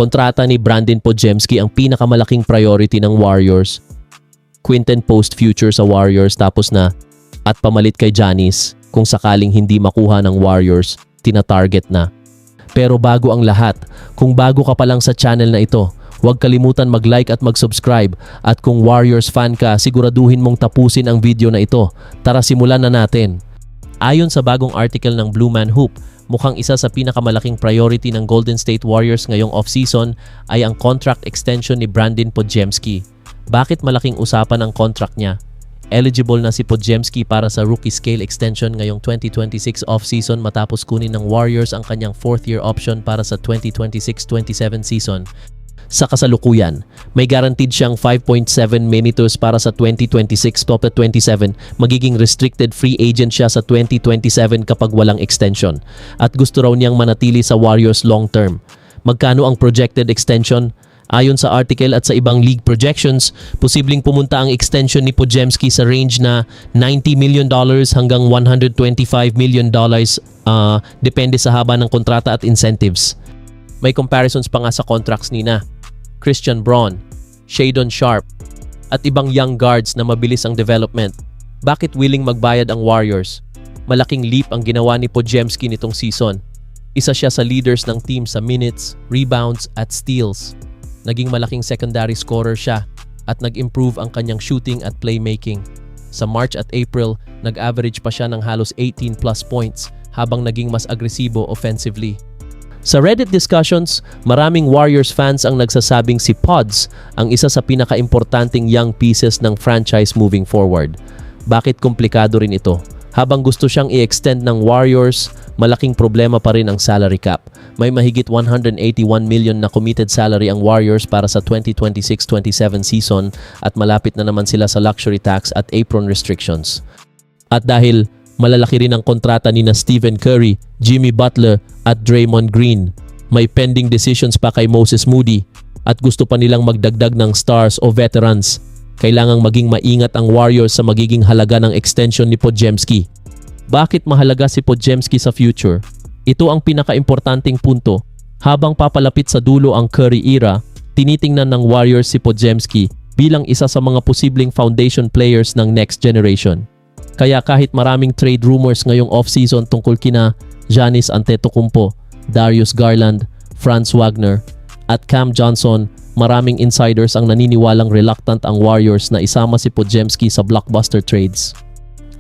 kontrata ni Brandon Podziemski ang pinakamalaking priority ng Warriors. Quinten Post future sa Warriors tapos na at pamalit kay Giannis kung sakaling hindi makuha ng Warriors, tina-target na. Pero bago ang lahat, kung bago ka pa lang sa channel na ito, huwag kalimutan mag-like at mag-subscribe at kung Warriors fan ka, siguraduhin mong tapusin ang video na ito. Tara simulan na natin. Ayon sa bagong article ng Blue Man Hoop, mukhang isa sa pinakamalaking priority ng Golden State Warriors ngayong off-season ay ang contract extension ni Brandon Podziemski. Bakit malaking usapan ang contract niya? Eligible na si Podziemski para sa rookie scale extension ngayong 2026 off-season matapos kunin ng Warriors ang kanyang 4th-year option para sa 2026-27 season. Sa kasalukuyan, may guaranteed siyang 5.7 minutes para sa 2026-27, magiging restricted free agent siya sa 2027 kapag walang extension. At gusto raw niyang manatili sa Warriors long term. Magkano ang projected extension? Ayon sa article at sa ibang league projections, posibleng pumunta ang extension ni Podziemski sa range na $90 million hanggang $125 million depende sa haba ng kontrata at incentives. May comparisons pa nga sa contracts nina Christian Braun, Shadon Sharpe, at ibang young guards na mabilis ang development. Bakit willing magbayad ang Warriors? Malaking leap ang ginawa ni Podziemski nitong season. Isa siya sa leaders ng team sa minutes, rebounds, at steals. Naging malaking secondary scorer siya at nag-improve ang kanyang shooting at playmaking. Sa March at April, nag-average pa siya ng halos 18 plus points habang naging mas agresibo offensively. Sa Reddit discussions, maraming Warriors fans ang nagsasabing si Pods ang isa sa pinaka-importanting young pieces ng franchise moving forward. Bakit komplikado rin ito? Habang gusto siyang i-extend ng Warriors, malaking problema pa rin ang salary cap. May mahigit $181 million na committed salary ang Warriors para sa 2026-27 season at malapit na naman sila sa luxury tax at apron restrictions. At dahil malalaki rin ang kontrata ni na Stephen Curry, Jimmy Butler at Draymond Green, may pending decisions pa kay Moses Moody at gusto pa nilang magdagdag ng stars o veterans. Kailangang maging maingat ang Warriors sa magiging halaga ng extension ni Podziemski. Bakit mahalaga si Podziemski sa future? Ito ang pinaka-importanting punto. Habang papalapit sa dulo ang Curry era, tinitingnan ng Warriors si Podziemski bilang isa sa mga posibleng foundation players ng next generation. Kaya kahit maraming trade rumors ngayong off-season tungkol kina Giannis Antetokounmpo, Darius Garland, Franz Wagner, at Cam Johnson, maraming insiders ang naniniwalang reluctant ang Warriors na isama si Podziemski sa blockbuster trades.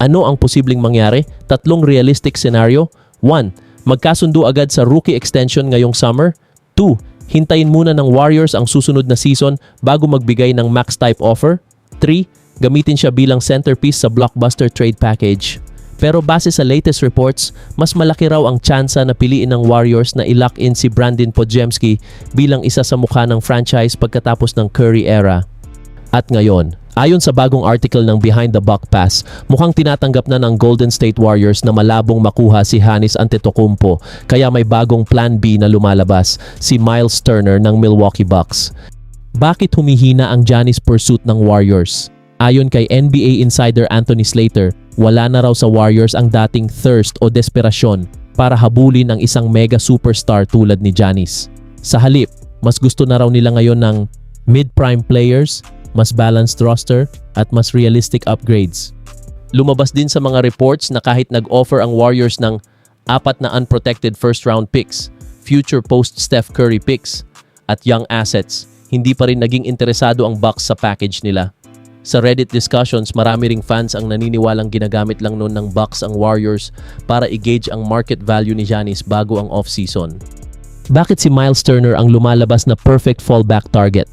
Ano ang posibleng mangyari? Tatlong realistic scenario. 1. Magkasundo agad sa rookie extension ngayong summer. 2. Hintayin muna ng Warriors ang susunod na season bago magbigay ng max type offer. 3. Gamitin siya bilang centerpiece sa blockbuster trade package. Pero base sa latest reports, mas malaki raw ang tsansa na piliin ng Warriors na i-lock in si Brandon Podziemski bilang isa sa mukha ng franchise pagkatapos ng Curry era. At ngayon, ayon sa bagong article ng Behind the Buck Pass, mukhang tinatanggap na ng Golden State Warriors na malabong makuha si Giannis Antetokounmpo, kaya may bagong plan B na lumalabas, si Miles Turner ng Milwaukee Bucks. Bakit humihina ang Giannis pursuit ng Warriors? Ayon kay NBA insider Anthony Slater, wala na raw sa Warriors ang dating thirst o desperasyon para habulin ang isang mega superstar tulad ni Giannis. Sa halip, mas gusto na raw nila ngayon ng mid-prime players, mas balanced roster, at mas realistic upgrades. Lumabas din sa mga reports na kahit nag-offer ang Warriors ng 4 na unprotected first-round picks, future post-Steph Curry picks, at young assets, hindi pa rin naging interesado ang Bucks sa package nila. Sa Reddit discussions, marami ring fans ang naniniwalang ginagamit lang noon ng Bucks ang Warriors para i-gauge ang market value ni Giannis bago ang off-season. Bakit si Miles Turner ang lumalabas na perfect fallback target?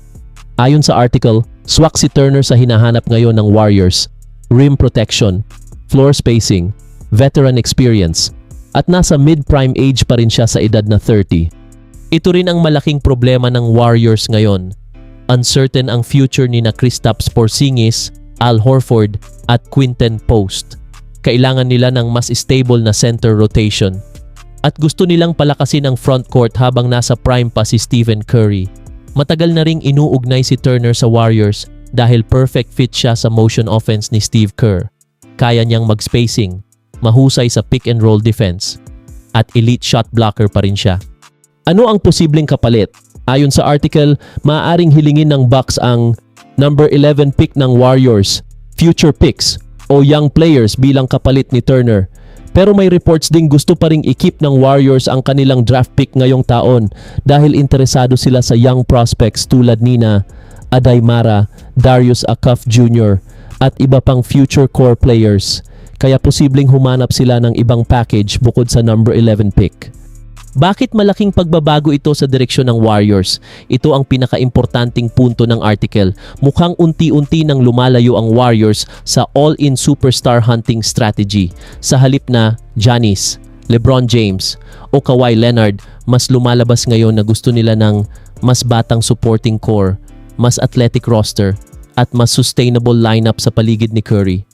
Ayon sa article, swak si Turner sa hinahanap ngayon ng Warriors: rim protection, floor spacing, veteran experience, at nasa mid-prime age pa rin siya sa edad na 30. Ito rin ang malaking problema ng Warriors ngayon. Uncertain ang future ni na Kristaps Porzingis, Al Horford at Quinten Post. Kailangan nila ng mas stable na center rotation. At gusto nilang palakasin ang frontcourt habang nasa prime pa si Stephen Curry. Matagal na ring inuugnay si Turner sa Warriors dahil perfect fit siya sa motion offense ni Steve Kerr. Kaya niyang mag-spacing, mahusay sa pick and roll defense, at elite shot blocker pa rin siya. Ano ang posibleng kapalit? Ayon sa article, maaaring hilingin ng Bucks ang number 11 pick ng Warriors, future picks o young players bilang kapalit ni Turner. Pero may reports ding gusto pa ring i-keep ng Warriors ang kanilang draft pick ngayong taon dahil interesado sila sa young prospects tulad nina Adaymara, Darius Akaf Jr. at iba pang future core players. Kaya posibleng humanap sila ng ibang package bukod sa number 11 pick. Bakit malaking pagbabago ito sa direksyon ng Warriors? Ito ang pinakaimportanting punto ng article. Mukhang unti-unti nang lumalayo ang Warriors sa all-in superstar hunting strategy. Sa halip na Giannis, LeBron James o Kawhi Leonard, mas lumalabas ngayon na gusto nila ng mas batang supporting core, mas athletic roster at mas sustainable lineup sa paligid ni Curry.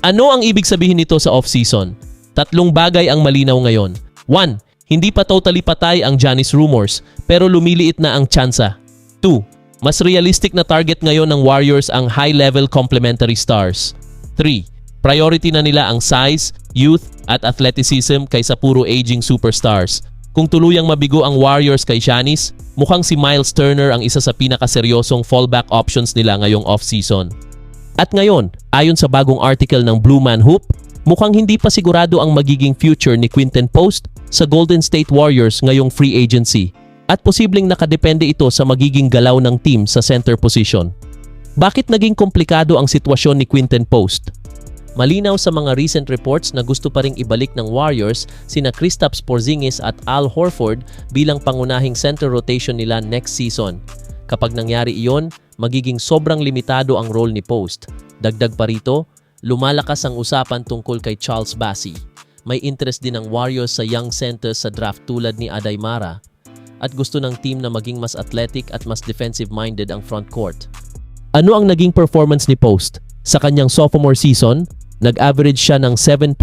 Ano ang ibig sabihin nito sa off-season? Tatlong bagay ang malinaw ngayon. 1. Hindi pa totally patay ang Giannis rumors pero lumiliit na ang tsansa. 2. Mas realistic na target ngayon ng Warriors ang high-level complementary stars. 3. Priority na nila ang size, youth at athleticism kaysa puro aging superstars. Kung tuluyang mabigo ang Warriors kay Giannis, mukhang si Miles Turner ang isa sa pinakaseryosong fallback options nila ngayong off-season. At ngayon, ayon sa bagong article ng Blue Man Hoop, mukhang hindi pa sigurado ang magiging future ni Quinten Post sa Golden State Warriors ngayong free agency at posibleng nakadepende ito sa magiging galaw ng team sa center position. Bakit naging komplikado ang sitwasyon ni Quinten Post? Malinaw sa mga recent reports na gusto pa ring ibalik ng Warriors sina Kristaps Porzingis at Al Horford bilang pangunahing center rotation nila next season. Kapag nangyari iyon, magiging sobrang limitado ang role ni Post. Dagdag pa rito, lumalakas ang usapan tungkol kay Charles Bassey. May interest din ang Warriors sa young centers sa draft tulad ni Adaymara at gusto ng team na maging mas athletic at mas defensive-minded ang front court. Ano ang naging performance ni Post? Sa kanyang sophomore season, nag-average siya ng 7.7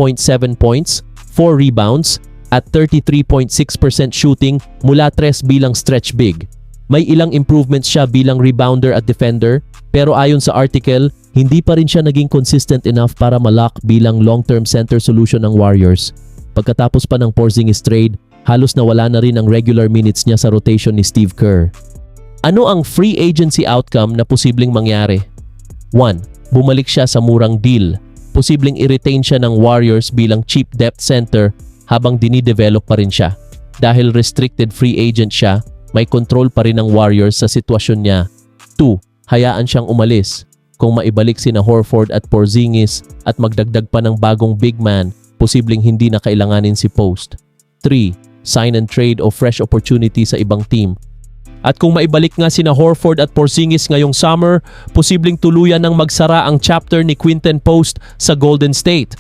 points, 4 rebounds at 33.6% shooting mula 3 bilang stretch big. May ilang improvements siya bilang rebounder at defender pero ayon sa article, hindi pa rin siya naging consistent enough para malock bilang long-term center solution ng Warriors. Pagkatapos pa ng Porzingis trade, halos nawala na rin ang regular minutes niya sa rotation ni Steve Kerr. Ano ang free agency outcome na posibleng mangyari? 1. Bumalik siya sa murang deal. Posibleng i-retain siya ng Warriors bilang cheap depth center habang dinidevelop pa rin siya. Dahil restricted free agent siya, may control pa rin ng Warriors sa sitwasyon niya. 2. Hayaan siyang umalis. Kung maibalik sina Horford at Porzingis at magdagdag pa ng bagong big man, posibleng hindi na kailanganin si Post. 3. Sign and trade o fresh opportunity sa ibang team. At kung maibalik nga sina Horford at Porzingis ngayong summer, posibleng tuluyan ng magsara ang chapter ni Quinten Post sa Golden State